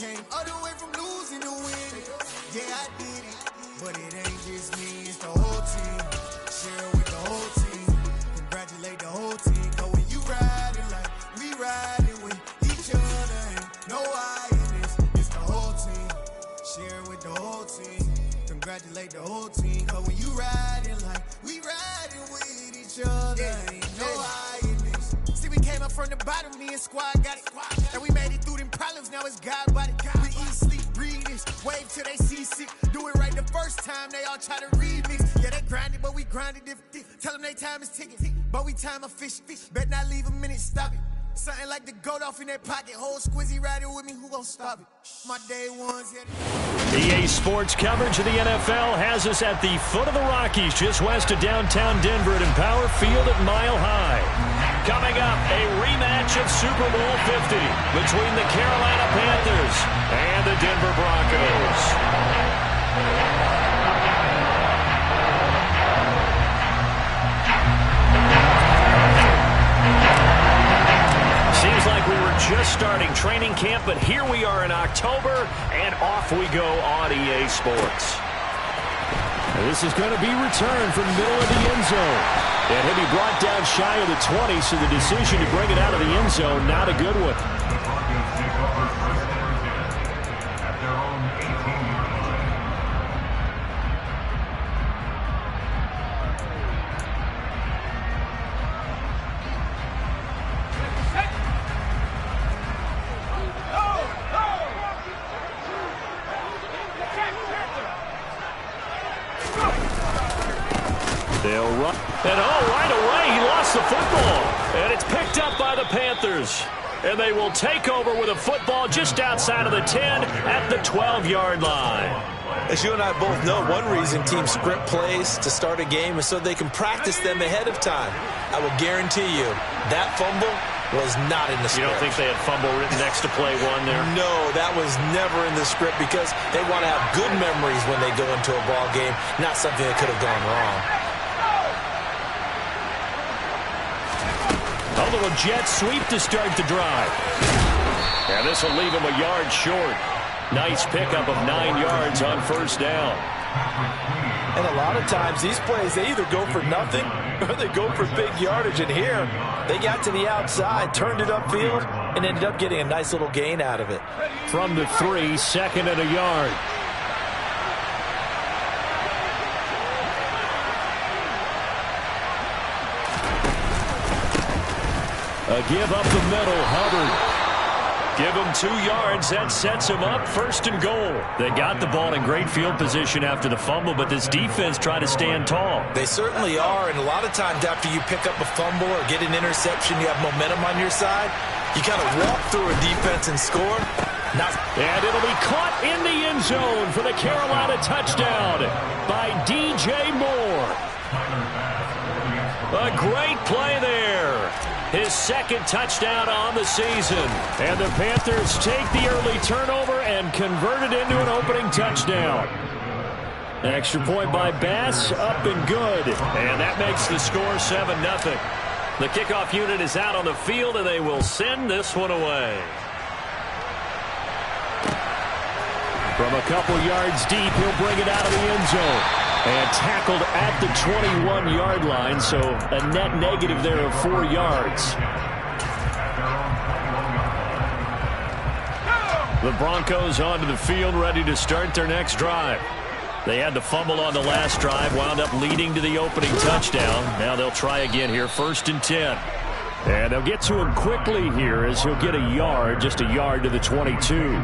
came all the way from losing to win. Yeah, I did it, but it ain't just me, it's the whole team. Share it with the whole team. Congratulate the whole team. Cause when you riding like we riding with each other, ain't no I in this, it's the whole team. Share it with the whole team. Congratulate the whole team. Cause when you riding like we riding with each other, ain't no I in this. See, we came up from the bottom, me and squad got it. And we made it through them problems, now it's God body. We eat, sleep, breathe this, wave till they see sick. Do it right the first time, they all try to remix. Yeah, they grinded, but we grinded different. Tell them they time is ticking, but we time efficient. Bet not leave a minute, stop it. Something like the goat off in their pocket. Whole squizzy riding with me, who gon' stop it? My day ones, yeah. EA Sports coverage of the NFL has us at the foot of the Rockies, just west of downtown Denver at Empower Field at Mile High. Coming up, a rematch of Super Bowl 50 between the Carolina Panthers and the Denver Broncos. Seems like we were just starting training camp, but here we are in October, and off we go on EA Sports. And this is going to be returned from the middle of the end zone. And he'll be brought down shy of the 20, so the decision to bring it out of the end zone, not a good one. They'll run. And right away, he lost the football. And it's picked up by the Panthers. And they will take over with a football just outside of the 10 at the 12-yard line. As you and I both know, one reason teams script plays to start a game is so they can practice them ahead of time. I will guarantee you that fumble was not in the script. You don't think they had fumble written next to play one there? No, that was never in the script because they want to have good memories when they go into a ball game, not something that could have gone wrong. A little jet sweep to start the drive. And this will leave him a yard short. Nice pickup of 9 yards on first down. And a lot of times these plays, they either go for nothing or they go for big yardage. And here, they got to the outside, turned it upfield, and ended up getting a nice little gain out of it. From the 3, second and a yard. A give up the middle, Hubbard. Give him 2 yards. That sets him up. First and goal. They got the ball in great field position after the fumble, but this defense tried to stand tall. They certainly are, and a lot of times after you pick up a fumble or get an interception, you have momentum on your side. You kind of walk through a defense and score. And it'll be caught in the end zone for the Carolina touchdown by DJ Moore. A great play there. His second touchdown on the season. And the Panthers take the early turnover and convert it into an opening touchdown. Extra point by Bass, up and good. And that makes the score 7-0. The kickoff unit is out on the field, and they will send this one away. From a couple yards deep, he'll bring it out of the end zone. And tackled at the 21-yard line, so a net negative there of 4 yards. The Broncos onto the field, ready to start their next drive. They had the fumble on the last drive, wound up leading to the opening touchdown. Now they'll try again here, 1st and 10. And they'll get to him quickly here as he'll get a yard, just a yard to the 22.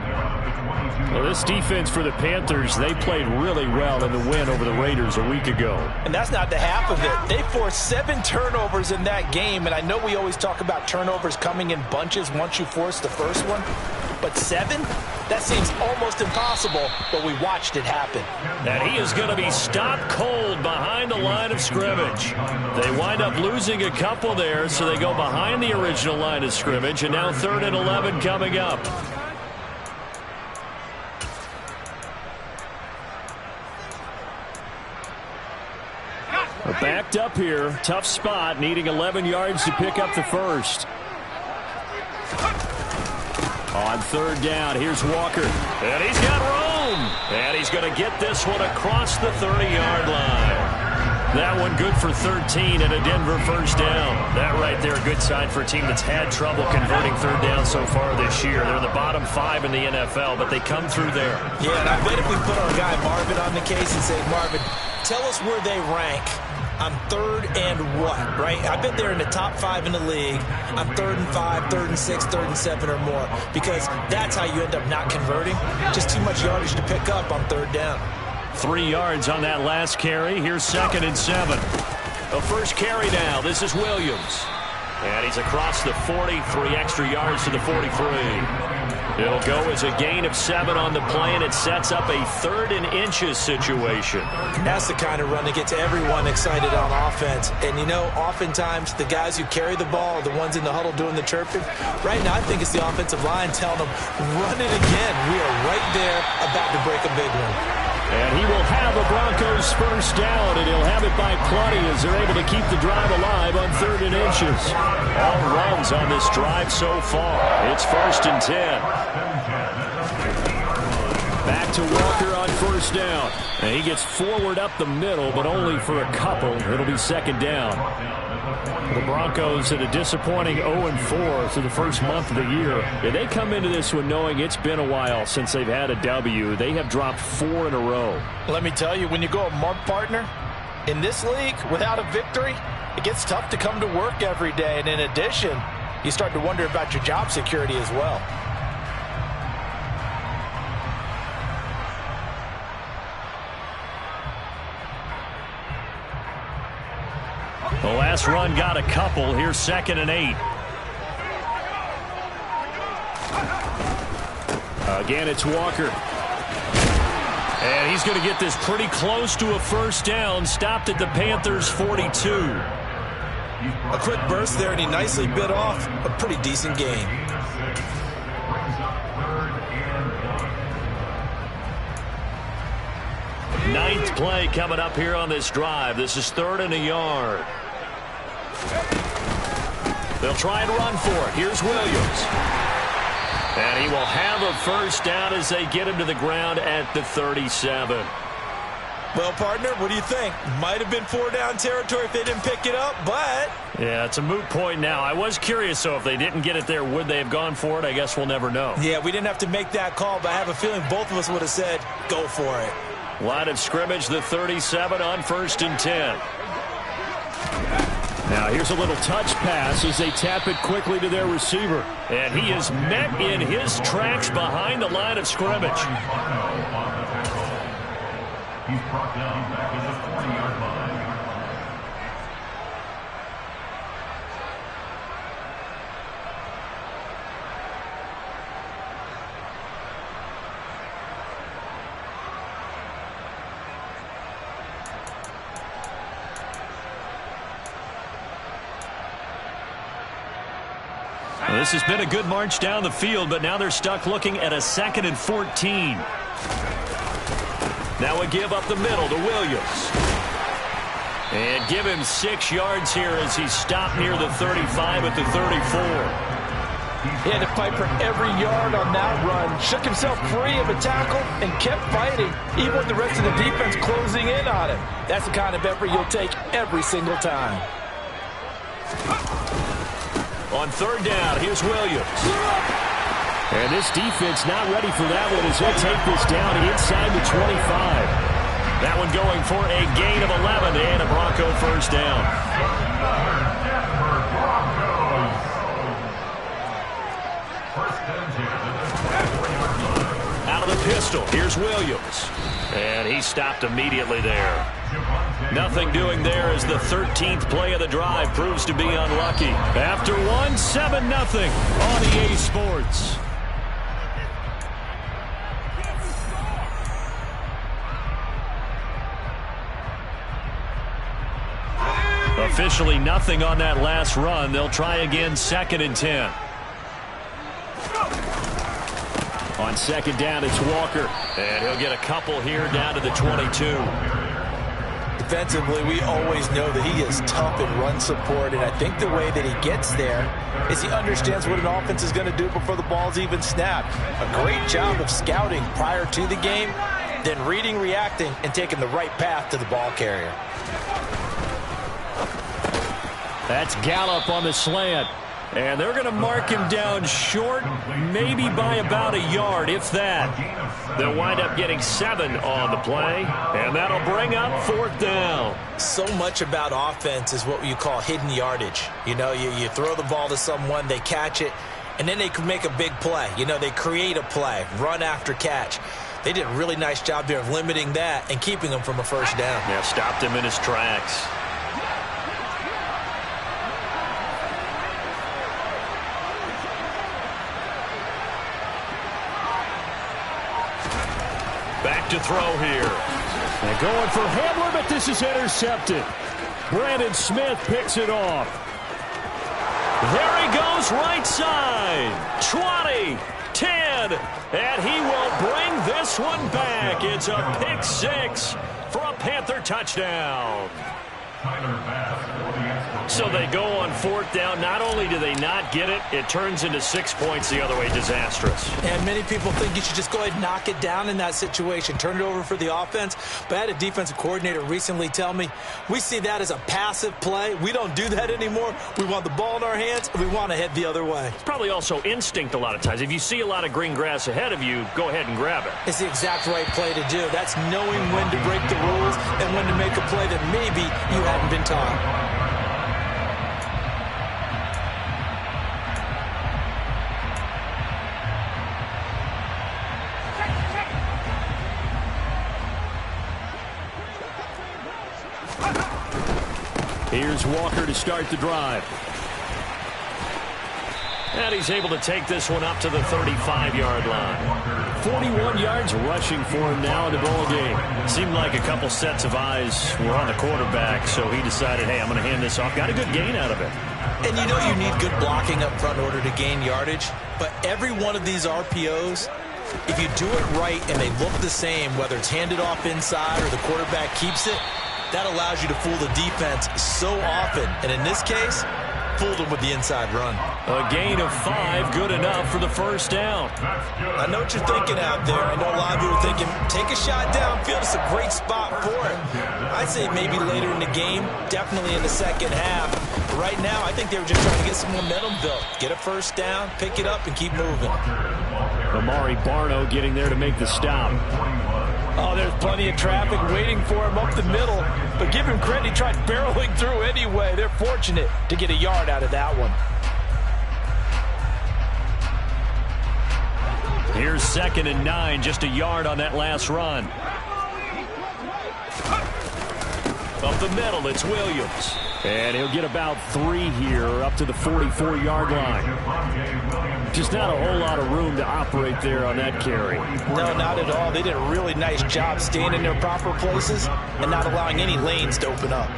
Well, this defense for the Panthers, they played really well in the win over the Raiders a week ago. And that's not the half of it. They forced 7 turnovers in that game, and I know we always talk about turnovers coming in bunches once you force the first one. But 7? That seems almost impossible, but we watched it happen. And he is going to be stopped cold behind the line of scrimmage. They wind up losing a couple there, so they go behind the original line of scrimmage, and now 3rd and 11 coming up. Backed up here, tough spot, needing 11 yards to pick up the first. On third down, here's Walker. And he's got room. And he's going to get this one across the 30-yard line. That one good for 13 and a Denver first down. That right there, a good sign for a team that's had trouble converting third down so far this year. They're in the bottom 5 in the NFL, but they come through there. Yeah, and I bet if we put our guy Marvin on the case and say, Marvin, tell us where they rank on third and what, right? I bet they're in the top 5 in the league on 3rd and 5, 3rd and 6, 3rd and 7 or more, because that's how you end up not converting. Just too much yardage to pick up on third down. 3 yards on that last carry. Here's 2nd and 7. The first carry now. This is Williams. And he's across the 40. 3 extra yards to the 43. It'll go as a gain of 7 on the play, and it sets up a 3rd and inches situation. That's the kind of run that gets everyone excited on offense. And, you know, oftentimes the guys who carry the ball are the ones in the huddle doing the chirping. Right now, I think it's the offensive line telling them, run it again. We are right there about to break a big one. And he will have a Broncos first down, and he'll have it by plenty as they're able to keep the drive alive on 3rd and inches. All runs on this drive so far. It's 1st and 10. Back to Walker on first down. And he gets forward up the middle, but only for a couple. It'll be 2nd down. The Broncos at a disappointing 0-4 through the first month of the year. And they come into this one knowing it's been a while since they've had a W. They have dropped 4 in a row. Let me tell you, when you go a month, partner, in this league, without a victory, it gets tough to come to work every day. And in addition, you start to wonder about your job security as well. The last run got a couple. Here's 2nd and 8. Again, it's Walker. And he's going to get this pretty close to a first down. Stopped at the Panthers' 42. A quick burst there, and he nicely bit off a pretty decent gain. Ninth play coming up here on this drive. This is 3rd and a yard. They'll try and run for it. Here's Williams. And he will have a first down as they get him to the ground at the 37. Well, partner, what do you think? Might have been 4-down territory if they didn't pick it up, but... Yeah, it's a moot point now. I was curious, so if they didn't get it there, would they have gone for it? I guess we'll never know. Yeah, we didn't have to make that call, but I have a feeling both of us would have said, go for it. Line of scrimmage, the 37 on 1st and 10. Now here's a little touch pass as they tap it quickly to their receiver. And he is met in his tracks behind the line of scrimmage. He's brought down back at the 40-yard line. Well, this has been a good march down the field, but now they're stuck looking at a 2nd and 14. Now a give up the middle to Williams. And give him 6 yards here as he's stopped near the 35 at the 34. He had to fight for every yard on that run. Shook himself free of a tackle and kept fighting, even with the rest of the defense closing in on him. That's the kind of effort you'll take every single time. On 3rd down, here's Williams. And this defense not ready for that one as he'll take this down inside the 25. That one going for a gain of 11 and a Bronco first down. Out of the pistol, here's Williams. And he stopped immediately there. Nothing doing there as the 13th play of the drive proves to be unlucky. After one, 7-0 on EA Sports. Officially nothing on that last run. They'll try again, 2nd and 10. On 2nd down, it's Walker. And he'll get a couple here down to the 22. defensively, we always know that he is tough in run support, and I think the way that he gets there is he understands what an offense is going to do before the ball's even snapped. A great job of scouting prior to the game, then reading, reacting, and taking the right path to the ball carrier. That's Gallup on the slant. And they're going to mark him down short, maybe by about a yard, if that. They'll wind up getting 7 on the play, and that'll bring up 4th down. So much about offense is what you call hidden yardage. You know, you throw the ball to someone, they catch it, and then they can make a big play. You know, they create a play, run after catch. They did a really nice job there of limiting that and keeping him from a first down. Yeah, stopped him in his tracks. Back to throw here. And going for Hamler, but this is intercepted. Brandon Smith picks it off. There he goes, right side. 20, 10, and he will bring this one back. It's a pick 6 for a Panther touchdown. So they go on 4th down. Not only do they not get it, it turns into 6 points the other way. Disastrous. And many people think you should just go ahead and knock it down in that situation. Turn it over for the offense. But I had a defensive coordinator recently tell me, we see that as a passive play. We don't do that anymore. We want the ball in our hands, and we want to head the other way. It's probably also instinct a lot of times. If you see a lot of green grass ahead of you, go ahead and grab it. It's the exact right play to do. That's knowing when to break the rules and when to make a play that maybe you hadn't been taught. Here's Walker to start the drive. And he's able to take this one up to the 35-yard line. 41 yards rushing for him now in the ball game. Seemed like a couple sets of eyes were on the quarterback, so he decided, hey, I'm going to hand this off. Got a good gain out of it. And you know you need good blocking up front in order to gain yardage, but every one of these RPOs, if you do it right and they look the same, whether it's handed off inside or the quarterback keeps it, that allows you to fool the defense so often. And in this case, fooled them with the inside run. A gain of 5, good enough for the first down. I know what you're thinking out there. I know a lot of you are thinking, take a shot downfield. It's a great spot for it. I'd say maybe later in the game, definitely in the second half. Right now, I think they were just trying to get some momentum built. Get a first down, pick it up, and keep moving. Amari Barno getting there to make the stop. Oh, there's plenty of traffic waiting for him up the middle. But give him credit, he tried barreling through anyway. They're fortunate to get a yard out of that one. Here's 2nd and 9, just a yard on that last run. Up the middle, it's Williams. And he'll get about 3 here, up to the 44-yard line. Just not a whole lot of room to operate there on that carry. No, not at all. They did a really nice job staying in their proper places and not allowing any lanes to open up.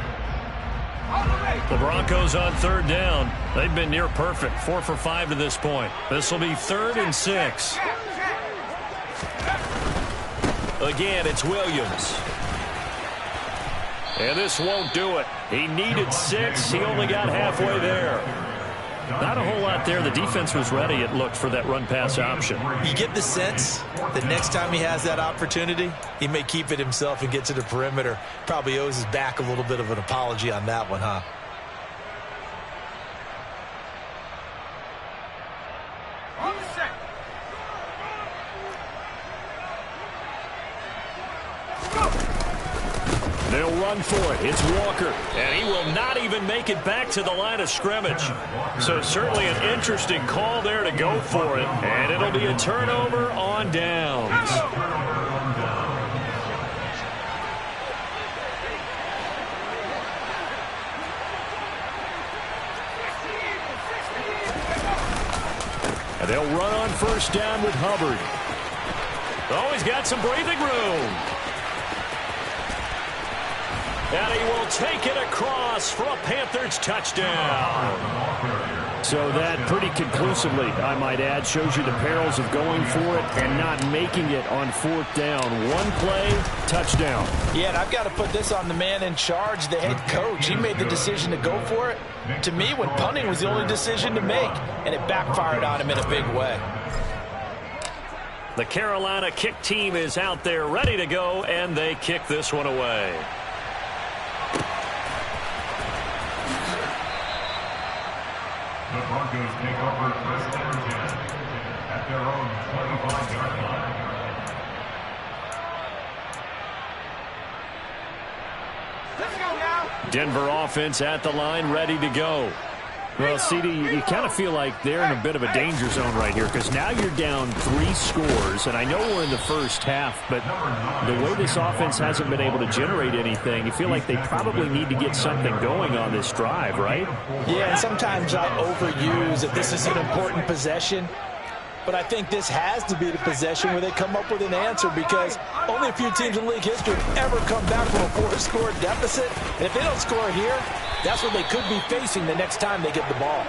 The Broncos on 3rd down. They've been near perfect, 4 for 5 to this point. This will be 3rd and 6. Again, it's Williams. And this won't do it. He needed 6. He only got halfway there. Not a whole lot there. The defense was ready, it looked, for that run-pass option. You get the sense that next time he has that opportunity, he may keep it himself and get to the perimeter. Probably owes his back a little bit of an apology on that one, huh? They'll run for it. It's Walker. And he will not even make it back to the line of scrimmage. So certainly an interesting call there to go for it. And it'll be a turnover on downs. And they'll run on 1st down with Hubbard. Oh, he's got some breathing room. And he will take it across for a Panthers touchdown. So that pretty conclusively, I might add, shows you the perils of going for it and not making it on 4th down. One play, touchdown. Yeah, and I've got to put this on the man in charge, the head coach. He made the decision to go for it. To me, when punting was the only decision to make, and it backfired on him in a big way. The Carolina kick team is out there ready to go, and they kick this one away. The Broncos take over 1st and 10 at their own 25-yard line. Let's go now. Denver offense at the line, ready to go. Well, CD, you kind of feel like they're in a bit of a danger zone right here because now you're down 3 scores, and I know we're in the first half, but the way this offense hasn't been able to generate anything, you feel like they probably need to get something going on this drive, right? Yeah, and sometimes I overuse that this is an important possession. But I think this has to be the possession where they come up with an answer because only a few teams in league history have ever come back from a 4-score deficit. And if they don't score here, that's what they could be facing the next time they get the ball.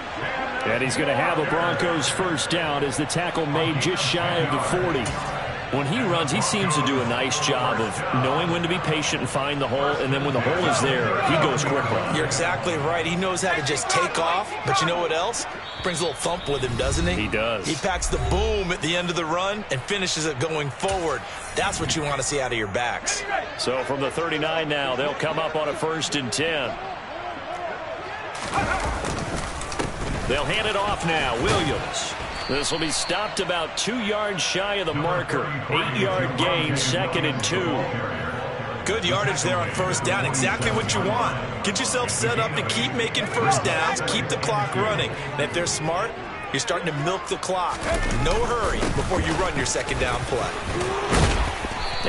And he's going to have a Broncos first down as the tackle made just shy of the 40. When he runs, he seems to do a nice job of knowing when to be patient and find the hole, and then when the hole is there, he goes quickly. You're exactly right. He knows how to just take off, but you know what else? Brings a little thump with him, doesn't he? He does. He packs the boom at the end of the run and finishes it going forward. That's what you want to see out of your backs. So from the 39 now, they'll come up on a 1st and 10. They'll hand it off now. Williams. This will be stopped about 2 yards shy of the marker. 8-yard gain, 2nd and 2. Good yardage there on 1st down. Exactly what you want. Get yourself set up to keep making 1st downs, keep the clock running. And if they're smart, you're starting to milk the clock. No hurry before you run your 2nd down play.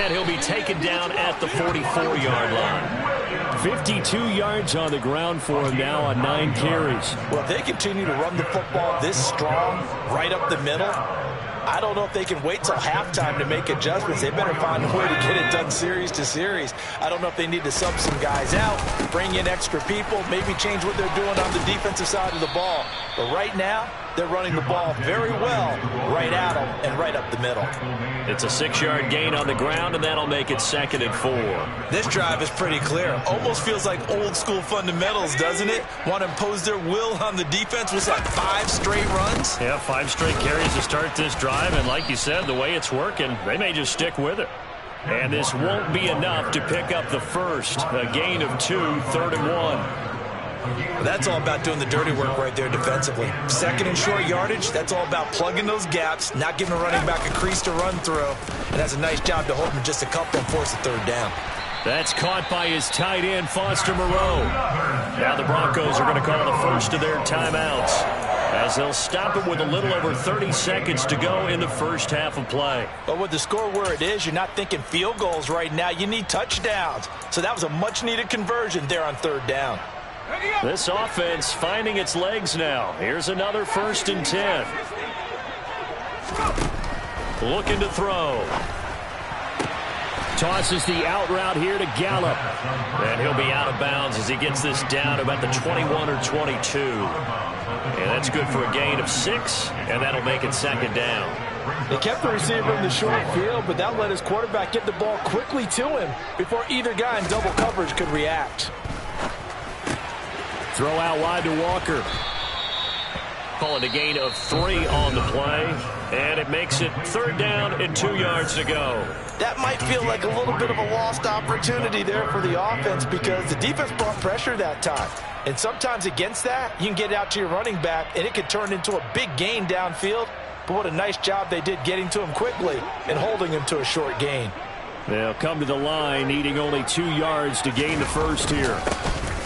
And he'll be taken down at the 44-yard line. 52 yards on the ground for him now on 9 carries. Well, if they continue to run the football this strong, right up the middle, I don't know if they can wait till halftime to make adjustments. They better find a way to get it done series to series. I don't know if they need to sub some guys out, bring in extra people, maybe change what they're doing on the defensive side of the ball. But right now, they're running the ball very well right at them and right up the middle. It's a 6-yard gain on the ground, and that'll make it 2nd and 4. This drive is pretty clear. Almost feels like old school fundamentals, doesn't it? Want to impose their will on the defense. Was that 5 straight runs? Yeah, 5 straight carries to start this drive, and like you said, the way it's working, they may just stick with it. And this won't be enough to pick up the first. A gain of 2, 3rd and 1. That's all about doing the dirty work right there defensively. 2nd and short yardage, that's all about plugging those gaps, not giving a running back a crease to run through. And that's a nice job to hold him just a couple and force a 3rd down. That's caught by his tight end, Foster Moreau. Now the Broncos are going to call the first of their timeouts as they'll stop it with a little over 30 seconds to go in the first half of play. But with the score where it is, you're not thinking field goals right now. You need touchdowns. So that was a much-needed conversion there on 3rd down. This offense finding its legs now. Here's another 1st and 10. Looking to throw. Tosses the out route here to Gallup. And he'll be out of bounds as he gets this down about the 21 or 22. And that's good for a gain of 6, and that'll make it 2nd down. They kept the receiver in the short field, but that let his quarterback get the ball quickly to him before either guy in double coverage could react. Throw out wide to Walker. Calling a gain of 3 on the play. And it makes it 3rd down and 2 yards to go. That might feel like a little bit of a lost opportunity there for the offense because the defense brought pressure that time. And sometimes against that, you can get out to your running back, and it could turn into a big gain downfield. But what a nice job they did getting to him quickly and holding him to a short gain. They'll come to the line, needing only 2 yards to gain the first here.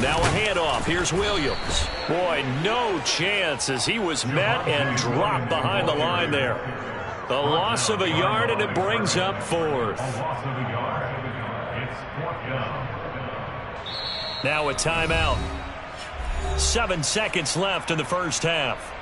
Now a handoff. Here's Williams. Boy, no chance as he was met and dropped behind the line there. The loss of a yard, and it brings up 4th. Now a timeout. 7 seconds left in the first half.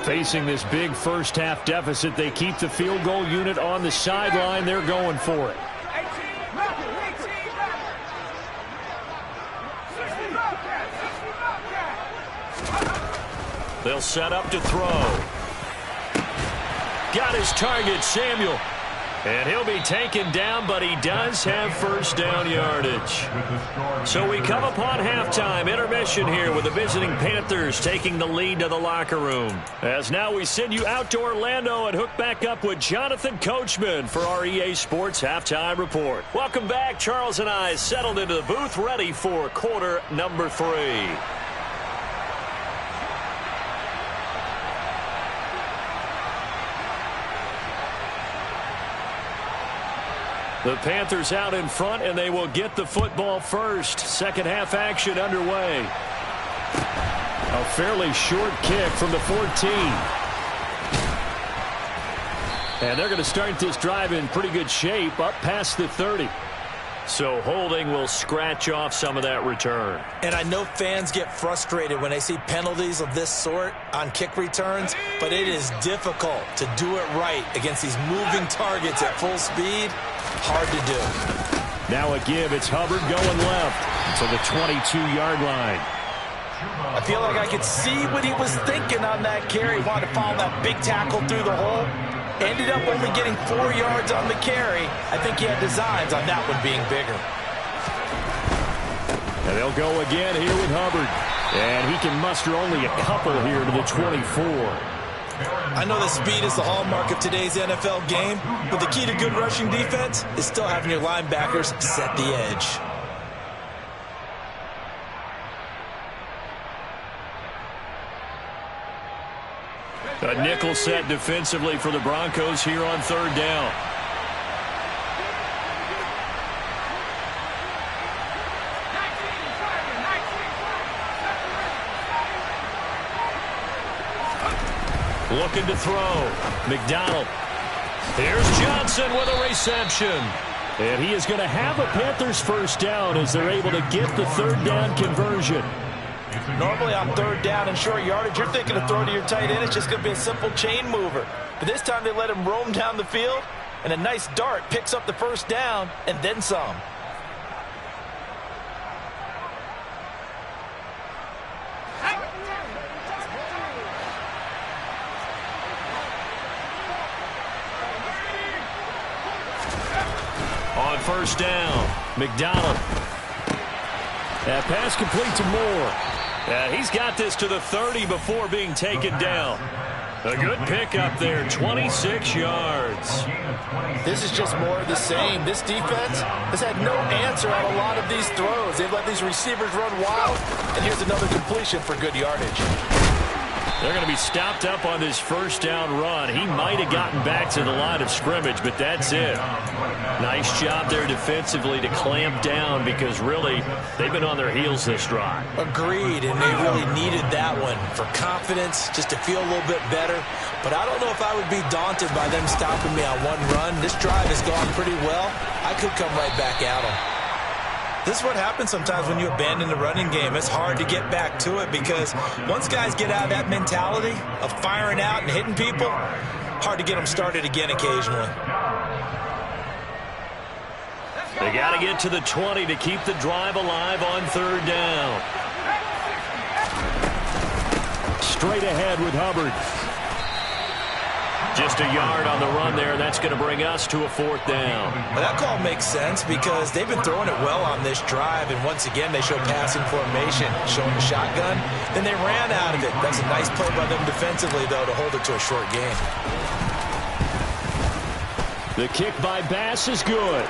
Facing this big first-half deficit, they keep the field goal unit on the sideline. They're going for it. They'll set up to throw. Got his target, Samuel. And he'll be taken down, but he does have first down yardage. So we come upon halftime intermission here with the visiting Panthers taking the lead to the locker room. As now we send you out to Orlando and hook back up with Jonathan Coachman for our EA Sports Halftime Report. Welcome back. Charles and I settled into the booth ready for quarter number 3. The Panthers out in front, and they will get the football first. Second half action underway. A fairly short kick from the 14. And they're going to start this drive in pretty good shape up past the 30. So holding will scratch off some of that return. And I know fans get frustrated when they see penalties of this sort on kick returns, but it is difficult to do it right against these moving targets at full speed. Hard to do. Now a give. It's Hubbard going left to the 22-yard line. I feel like I could see what he was thinking on that carry. Wanted to follow that big tackle through the hole. Ended up only getting 4 yards on the carry. I think he had designs on that one being bigger. And they'll go again here with Hubbard. And he can muster only a couple here to the 24. I know that speed is the hallmark of today's NFL game, but the key to good rushing defense is still having your linebackers set the edge. A nickel set defensively for the Broncos here on third down. Looking to throw. McDonald. Here's Johnson with a reception. And he is going to have a Panthers first down as they're able to get the third down conversion. Normally on third down and short yardage, you're thinking of throw to your tight end. It's just going to be a simple chain mover. But this time they let him roam down the field, and a nice dart picks up the first down and then some. On first down, McDonald. That pass complete to Moore. He's got this to the 30 before being taken down. A good pickup there, 26 yards. This is just more of the same. This defense has had no answer on a lot of these throws. They've let these receivers run wild, and here's another completion for good yardage. They're going to be stopped up on this first down run. He might have gotten back to the line of scrimmage, but that's it. Nice job there defensively to clamp down because really they've been on their heels this drive. Agreed, and they really needed that one for confidence, just to feel a little bit better. But I don't know if I would be daunted by them stopping me on one run. This drive has gone pretty well. I could come right back at them. This is what happens sometimes when you abandon the running game. It's hard to get back to it because once guys get out of that mentality of firing out and hitting people, hard to get them started again occasionally. They got to get to the 20 to keep the drive alive on third down. Straight ahead with Hubbard. Just a yard on the run there. That's going to bring us to a fourth down. Well, that call makes sense because they've been throwing it well on this drive, and once again they show passing formation, showing the shotgun. Then they ran out of it. That's a nice play by them defensively, though, to hold it to a short gain. The kick by Bass is good.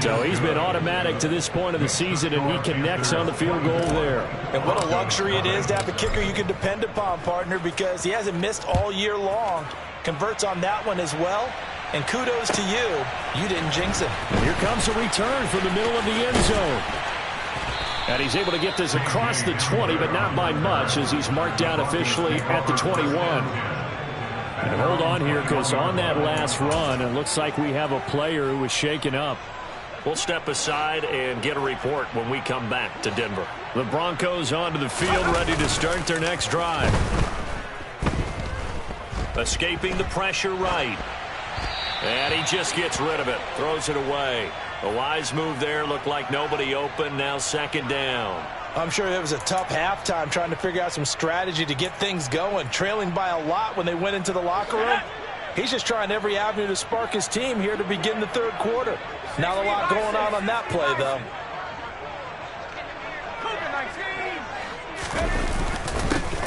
So he's been automatic to this point of the season, and he connects on the field goal there. And what a luxury it is to have a kicker you can depend upon, partner, because he hasn't missed all year long. Converts on that one as well. And kudos to you. You didn't jinx him. And here comes a return from the middle of the end zone. And he's able to get this across the 20, but not by much as he's marked down officially at the 21. And hold on here because on that last run, it looks like we have a player who was shaken up. We'll step aside and get a report when we come back to Denver. The Broncos onto the field ready to start their next drive. Escaping the pressure right. And he just gets rid of it. Throws it away. A wise move there. Looked like nobody open. Now second down. I'm sure it was a tough halftime trying to figure out some strategy to get things going. Trailing by a lot when they went into the locker room. He's just trying every avenue to spark his team here to begin the third quarter. Not a lot going on that play, though.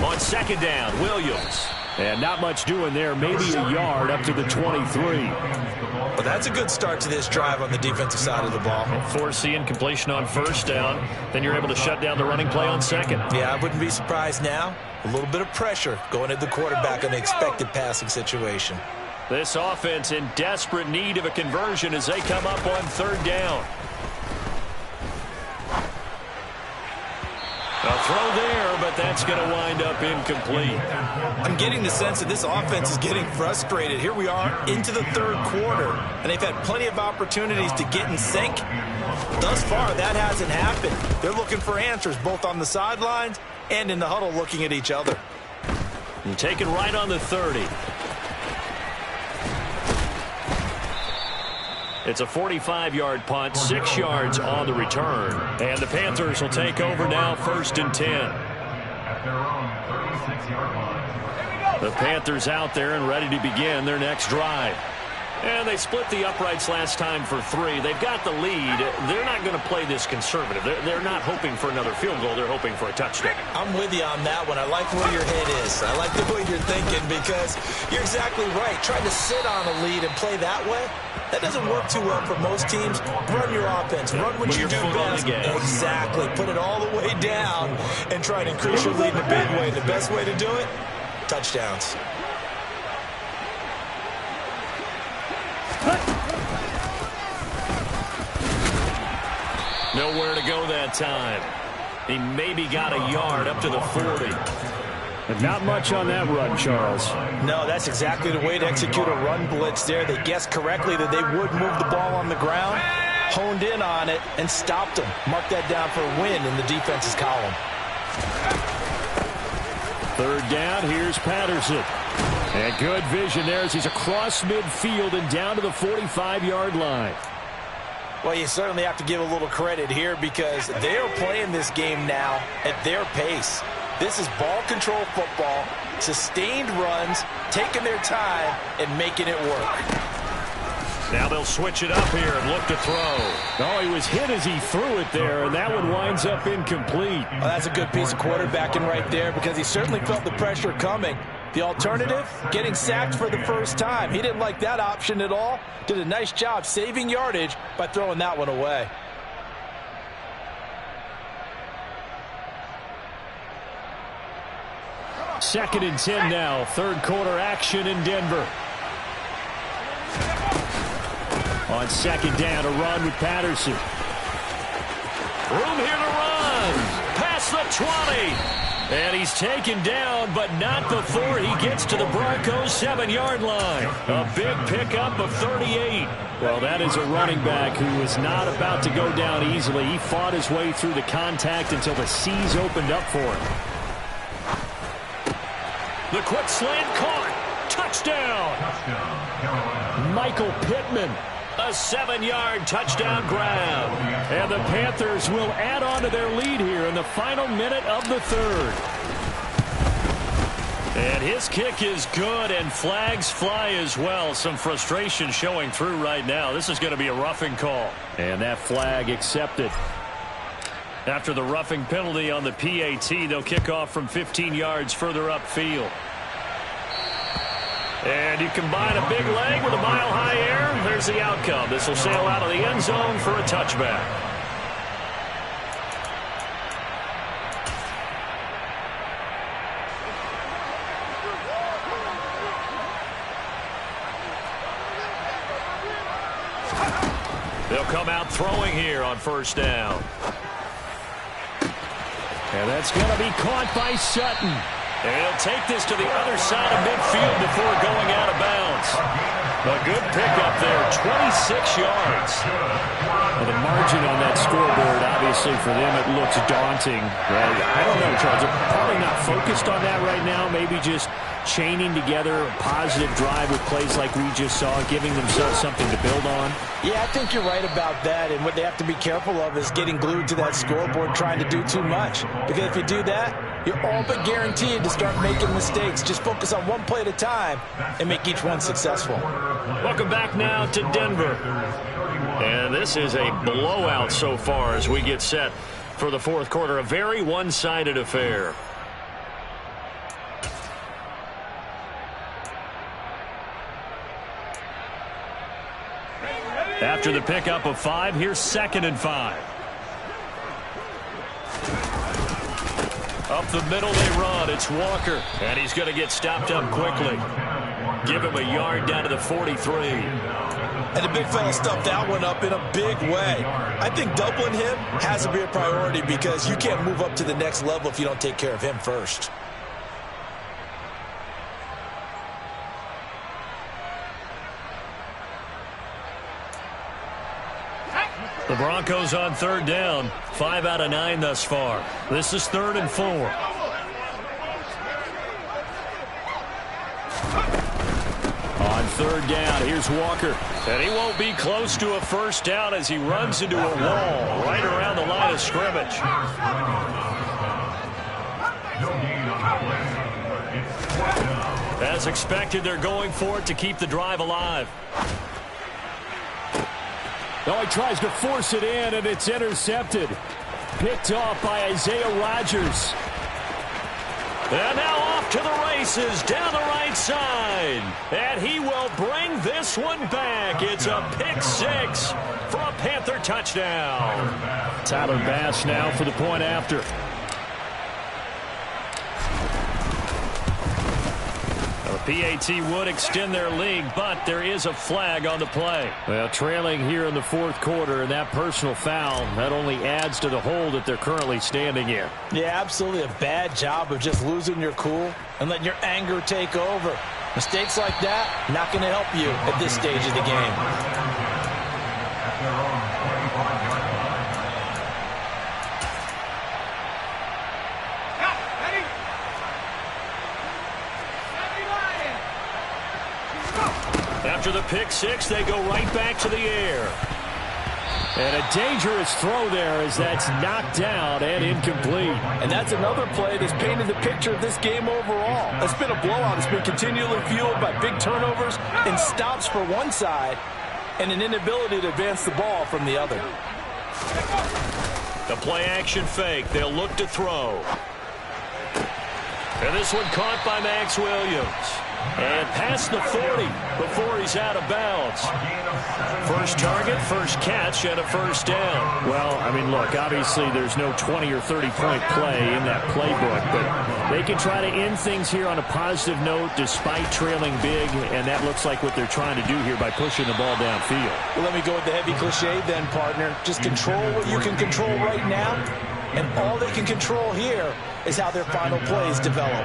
On second down, Williams. And not much doing there, maybe a yard up to the 23. But that's a good start to this drive on the defensive side of the ball. Force the incompletion on first down. Then you're able to shut down the running play on second. Yeah, I wouldn't be surprised now. A little bit of pressure going at the quarterback in an expected passing situation. This offense in desperate need of a conversion as they come up on third down. A throw there, but that's going to wind up incomplete. I'm getting the sense that this offense is getting frustrated. Here we are into the third quarter, and they've had plenty of opportunities to get in sync. Thus far, that hasn't happened. They're looking for answers both on the sidelines and in the huddle looking at each other. And taken right on the 30. It's a 45-yard punt, 6 yards on the return. And the Panthers will take over now, 1st and 10. At their own 36-yard line. The Panthers out there and ready to begin their next drive. And they split the uprights last time for 3. They've got the lead. They're not going to play this conservative. They're not hoping for another field goal. They're hoping for a touchdown. I'm with you on that one. I like where your head is. I like the way you're thinking because you're exactly right. Trying to sit on a lead and play that way, that doesn't work too well for most teams. Run your offense. Run what you do best. Exactly. Put it all the way down and try and increase your lead in a big way. The best way to do it, touchdowns. Nowhere to go that time. He maybe got a yard up to the 40. And not much on that run, Charles. No, that's exactly the way to execute a run blitz there. They guessed correctly that they would move the ball on the ground, honed in on it, and stopped them. Mark that down for a win in the defense's column. Third down, here's Patterson. And good vision there as he's across midfield and down to the 45-yard line. Well, you certainly have to give a little credit here because they are playing this game now at their pace. This is ball control football, sustained runs, taking their time, and making it work. Now they'll switch it up here and look to throw. Oh, he was hit as he threw it there, and that one winds up incomplete. Well, that's a good piece of quarterbacking right there because he certainly felt the pressure coming. The alternative, getting sacked for the first time. He didn't like that option at all. Did a nice job saving yardage by throwing that one away. Second and 10 now. Third quarter action in Denver. On second down, a run with Patterson. Room here to run. Past the 20. And he's taken down, but not before he gets to the Broncos' 7-yard line. A big pickup of 38. Well, that is a running back who is not about to go down easily. He fought his way through the contact until the seas opened up for him. The quick slant caught. Touchdown. Michael Pittman. A 7-yard touchdown grab. And the Panthers will add on to their lead here in the final minute of the third. And his kick is good, and flags fly as well. Some frustration showing through right now. This is going to be a roughing call. And that flag accepted. After the roughing penalty on the PAT, they'll kick off from 15 yards further upfield. And you combine a big leg with a mile-high air, there's the outcome. This will sail out of the end zone for a touchback. They'll come out throwing here on first down. And that's going to be caught by Sutton. And he'll take this to the other side of midfield before going out of bounds. A good pickup there, 26 yards. Well, the margin on that scoreboard, obviously for them, it looks daunting. I don't know, Charles. They're probably not focused on that right now. Maybe just chaining together a positive drive with plays like we just saw, giving themselves something to build on. Yeah, I think you're right about that. And what they have to be careful of is getting glued to that scoreboard trying to do too much. Because if you do that, you're all but guaranteed to start making mistakes. Just focus on one play at a time and make each one successful. Welcome back now to Denver. And this is a blowout so far as we get set for the fourth quarter. A very one-sided affair. After the pickup of 5, here's 2nd and 5. Up the middle they run. It's Walker. And he's going to get stopped up quickly. Give him a yard down to the 43. And the big fella stuffed that one up in a big way. I think doubling him has to be a priority because you can't move up to the next level if you don't take care of him first. The Broncos on 3rd down. 5 out of 9 thus far. This is 3rd and 4. On 3rd down, here's Walker. And he won't be close to a first down as he runs into a wall right around the line of scrimmage. As expected, they're going for it to keep the drive alive. Oh, he tries to force it in, and it's intercepted. Picked off by Isaiah Rodgers. And now off to the races down the right side. And he will bring this one back. It's a pick 6 for a Panther touchdown. Tyler Bass now for the point after. PAT would extend their lead, but there is a flag on the play. Well, trailing here in the fourth quarter, and that personal foul, that only adds to the hole that they're currently standing in. Yeah, absolutely a bad job of just losing your cool and letting your anger take over. Mistakes like that, not going to help you at this stage of the game. After the pick 6, they go right back to the air. And a dangerous throw there as that's knocked down and incomplete. And that's another play that's painted the picture of this game overall. It's been a blowout. It's been continually fueled by big turnovers and stops for one side and an inability to advance the ball from the other. The play-action fake. They'll look to throw. And this one caught by Max Williams. And past the 40 before he's out of bounds. First target, first catch, and a first down. Well, I mean, look, obviously there's no 20 or 30-point play in that playbook, but they can try to end things here on a positive note despite trailing big, and that looks like what they're trying to do here by pushing the ball downfield. Well, let me go with the heavy cliche then, partner. Just control what you can control right now, and all they can control here is how their final plays develop.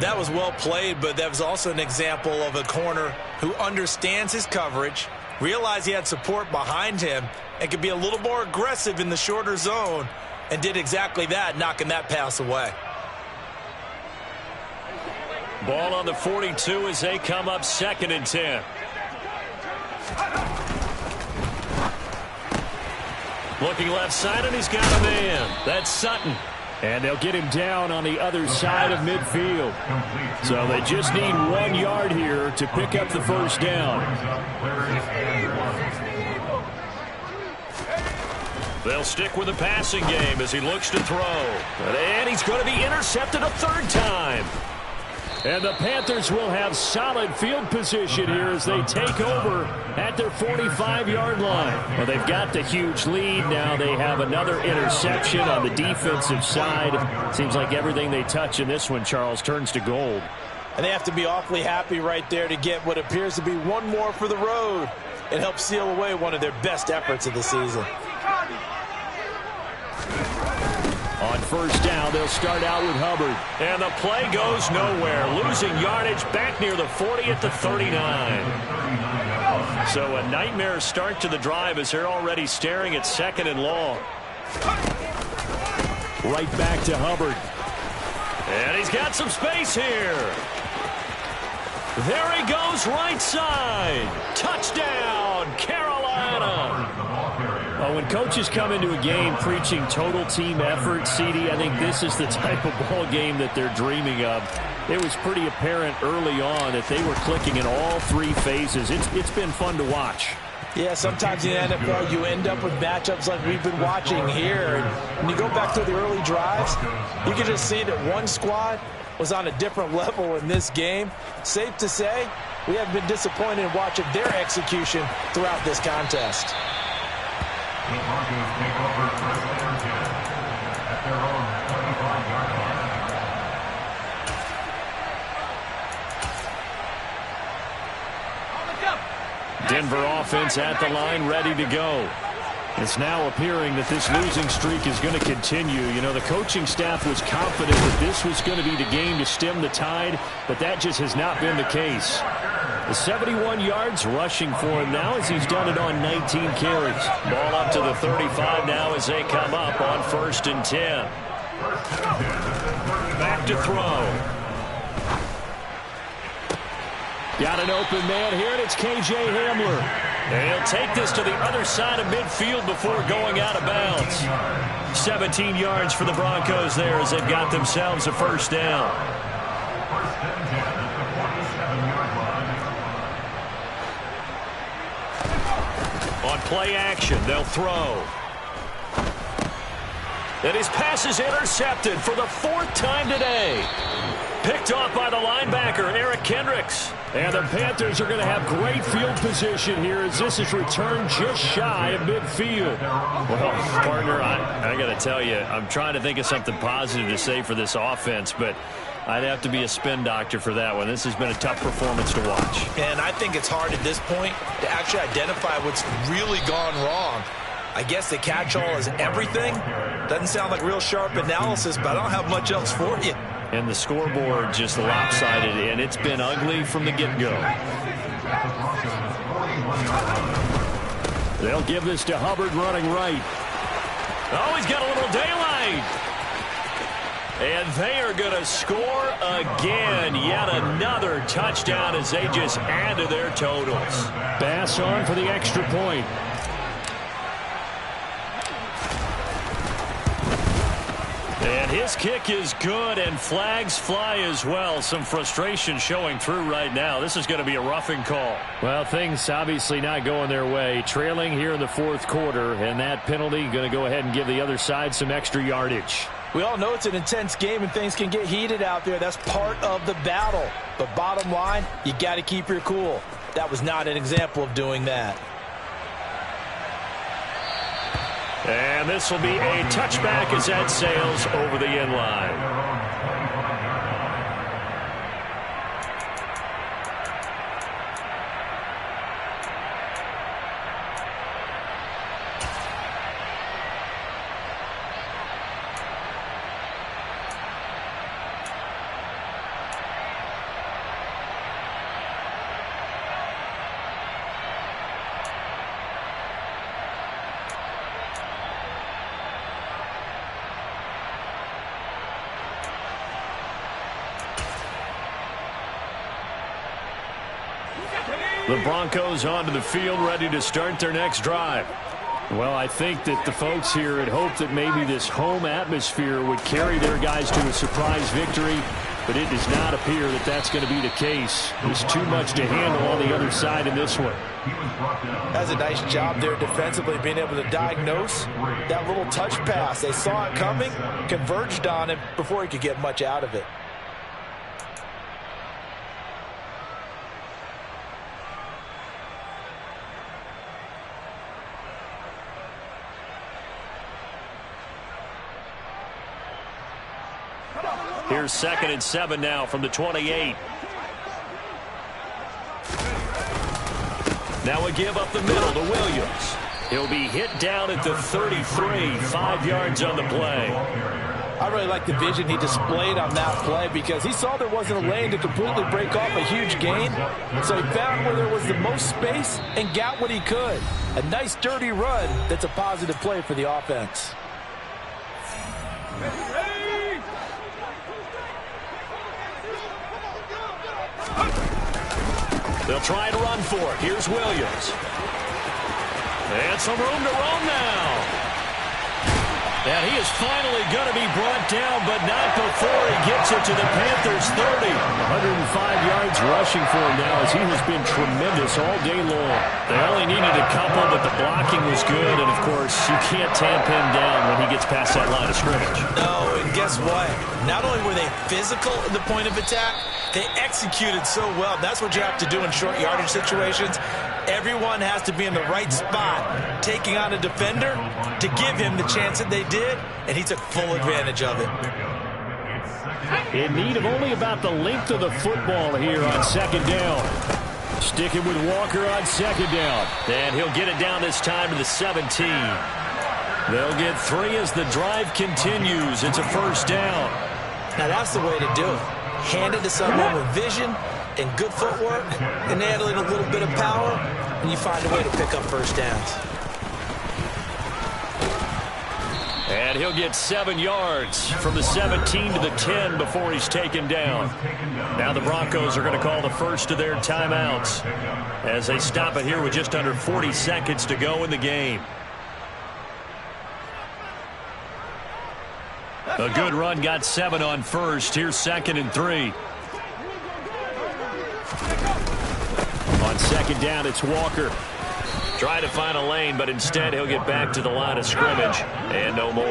That was well played, but that was also an example of a corner who understands his coverage, realized he had support behind him, and could be a little more aggressive in the shorter zone, and did exactly that, knocking that pass away. Ball on the 42 as they come up 2nd and 10. Looking left side, and he's got a man. That's Sutton. And they'll get him down on the other side of midfield. So they just need 1 yard here to pick up the first down. They'll stick with the passing game as he looks to throw. And he's going to be intercepted a 3rd time. And the Panthers will have solid field position here as they take over at their 45-yard line. Well, they've got the huge lead. Now they have another interception on the defensive side. Seems like everything they touch in this one, Charles, turns to gold. And they have to be awfully happy right there to get what appears to be one more for the road and help seal away one of their best efforts of the season. On first down. They'll start out with Hubbard. And the play goes nowhere. Losing yardage back near the 40 at the 39. So a nightmare start to the drive as they're already staring at 2nd and long. Right back to Hubbard. And he's got some space here. There he goes right side. Touchdown, Carolina. Well, when coaches come into a game preaching total team effort, CD, I think this is the type of ball game that they're dreaming of. It was pretty apparent early on that they were clicking in all 3 phases. It's been fun to watch. Yeah, sometimes in the NFL you end up with matchups like we've been watching here. And when you go back to the early drives, you can just see that one squad was on a different level in this game. Safe to say, we have been disappointed in watching their execution throughout this contest. The Broncos take over first and 10 at their own 25-yard line. Denver offense at the line, ready to go. It's now appearing that this losing streak is going to continue. You know, the coaching staff was confident that this was going to be the game to stem the tide, but that just has not been the case. The 71 yards rushing for him now as he's done it on 19 carries. Ball up to the 35 now as they come up on 1st and 10. Back to throw. Got an open man here, and it's K.J. Hamler. And he'll take this to the other side of midfield before going out of bounds. 17 yards for the Broncos there as they've got themselves a first down. First and 10 at the 47-yard line. On play action, they'll throw. And his pass is intercepted for the 4th time today. Picked off by the linebacker, Eric Kendricks. And the Panthers are going to have great field position here as this is returned just shy of midfield. Well, partner, I got to tell you, I'm trying to think of something positive to say for this offense, but I'd have to be a spin doctor for that one. This has been a tough performance to watch. And I think it's hard at this point to actually identify what's really gone wrong. I guess the catch-all is everything. Doesn't sound like real sharp analysis, but I don't have much else for you. And the scoreboard just lopsided, and it's been ugly from the get-go. They'll give this to Hubbard running right. Oh, he's got a little daylight. And they are going to score again. Yet another touchdown as they just add to their totals. Bass on for the extra point. And his kick is good, and flags fly as well. Some frustration showing through right now. This is going to be a roughing call. Well, things obviously not going their way. Trailing here in the 4th quarter, and that penalty going to go ahead and give the other side some extra yardage. We all know it's an intense game and things can get heated out there. That's part of the battle. But bottom line, you got to keep your cool. That was not an example of doing that. And this will be a touchback as that sails over the end line. The Broncos onto the field, ready to start their next drive. Well, I think that the folks here had hoped that maybe this home atmosphere would carry their guys to a surprise victory, but it does not appear that that's going to be the case. There's too much to handle on the other side in this one. That's a nice job there defensively, being able to diagnose that little touch pass. They saw it coming, converged on him before he could get much out of it. Here's 2nd and 7 now from the 28. Now a give up the middle to Williams. He'll be hit down at the 33, 5 yards on the play. I really like the vision he displayed on that play because he saw there wasn't a lane to completely break off a huge gain. So he found where there was the most space and got what he could. A nice dirty run that's a positive play for the offense. They'll try to run for it. Here's Williams. And some room to roam now. And he is finally going to be brought down, but not before he gets it to the Panthers 30. 105 yards rushing for him now as he has been tremendous all day long. They only needed a couple, but the blocking was good. And, of course, you can't tamp him down when he gets past that line of scrimmage. No, and guess what? Not only were they physical in the point of attack, they executed so well. That's what you have to do in short yardage situations. Everyone has to be in the right spot, taking on a defender to give him the chance that they did, and he took full advantage of it. In need of only about the length of the football here on second down. Sticking with Walker on second down. And he'll get it down this time to the 17. They'll get 3 as the drive continues. It's a first down. Now that's the way to do it. Hand it to someone with vision and good footwork, and add a little bit of power, and you find a way to pick up first downs. And he'll get 7 yards from the 17 to the 10 before he's taken down. Now the Broncos are going to call the first of their timeouts as they stop it here with just under 40 seconds to go in the game. A good run got 7 on first. Here's 2nd and 3. On second down, it's Walker. Try to find a lane, but instead he'll get back to the line of scrimmage and no more.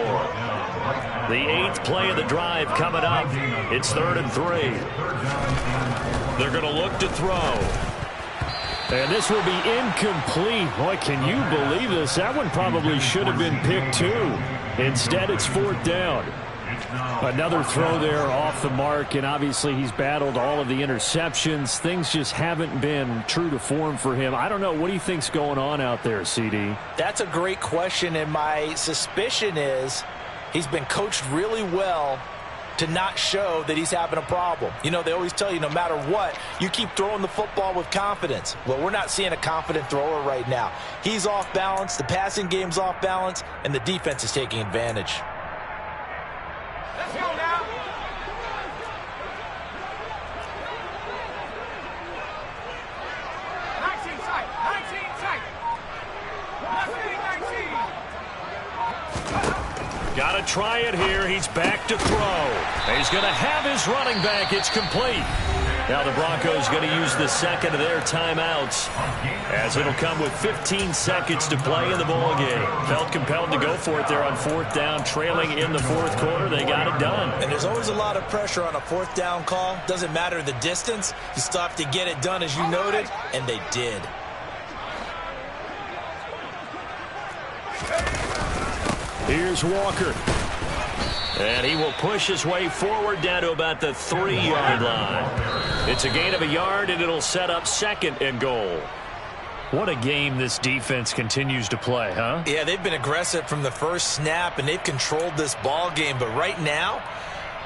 The 8th play of the drive coming up. It's 3rd and 3. They're going to look to throw. And this will be incomplete. Boy, can you believe this? That one probably should have been picked too. Instead, it's 4th down. Another throw there off the mark, and obviously he's battled all of the interceptions. Things just haven't been true to form for him. I don't know. What do you think's going on out there, CD? That's a great question, and my suspicion is he's been coached really well to not show that he's having a problem. You know, they always tell you no matter what, you keep throwing the football with confidence. Well, we're not seeing a confident thrower right now. He's off balance, the passing game's off balance, and the defense is taking advantage. Let's go now. Got to try it here. He's back to throw. He's going to have his running back. It's complete. Now the Broncos going to use the second of their timeouts as it'll come with 15 seconds to play in the ball game. Felt compelled to go for it there on 4th down, trailing in the 4th quarter. They got it done. And there's always a lot of pressure on a 4th down call. Doesn't matter the distance. You still have to get it done as you noted, and they did. Here's Walker. And he will push his way forward down to about the 3-yard line. It's a gain of a yard, and it'll set up 2nd and goal. What a game this defense continues to play, huh? Yeah, they've been aggressive from the first snap, and they've controlled this ball game. But right now,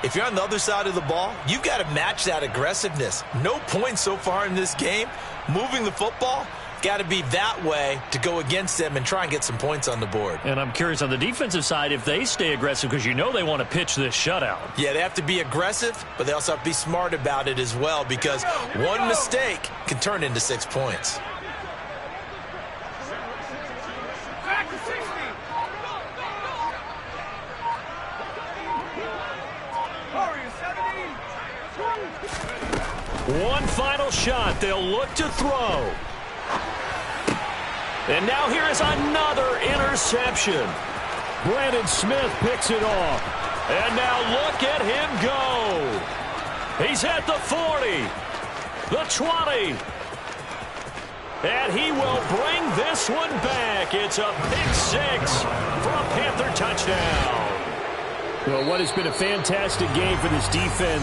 if you're on the other side of the ball, you've got to match that aggressiveness. No points so far in this game. Moving the football, got to be that way to go against them and try and get some points on the board. And I'm curious on the defensive side if they stay aggressive, because you know they want to pitch this shutout. Yeah, they have to be aggressive, but they also have to be smart about it as well, because one mistake can turn into 6 points. One final shot. They'll look to throw. And now here is another interception. Brandon Smith picks it off. And now look at him go. He's at the 40, the 20. And he will bring this one back. It's a pick 6 for a Panther touchdown. Well, what has been a fantastic game for this defense.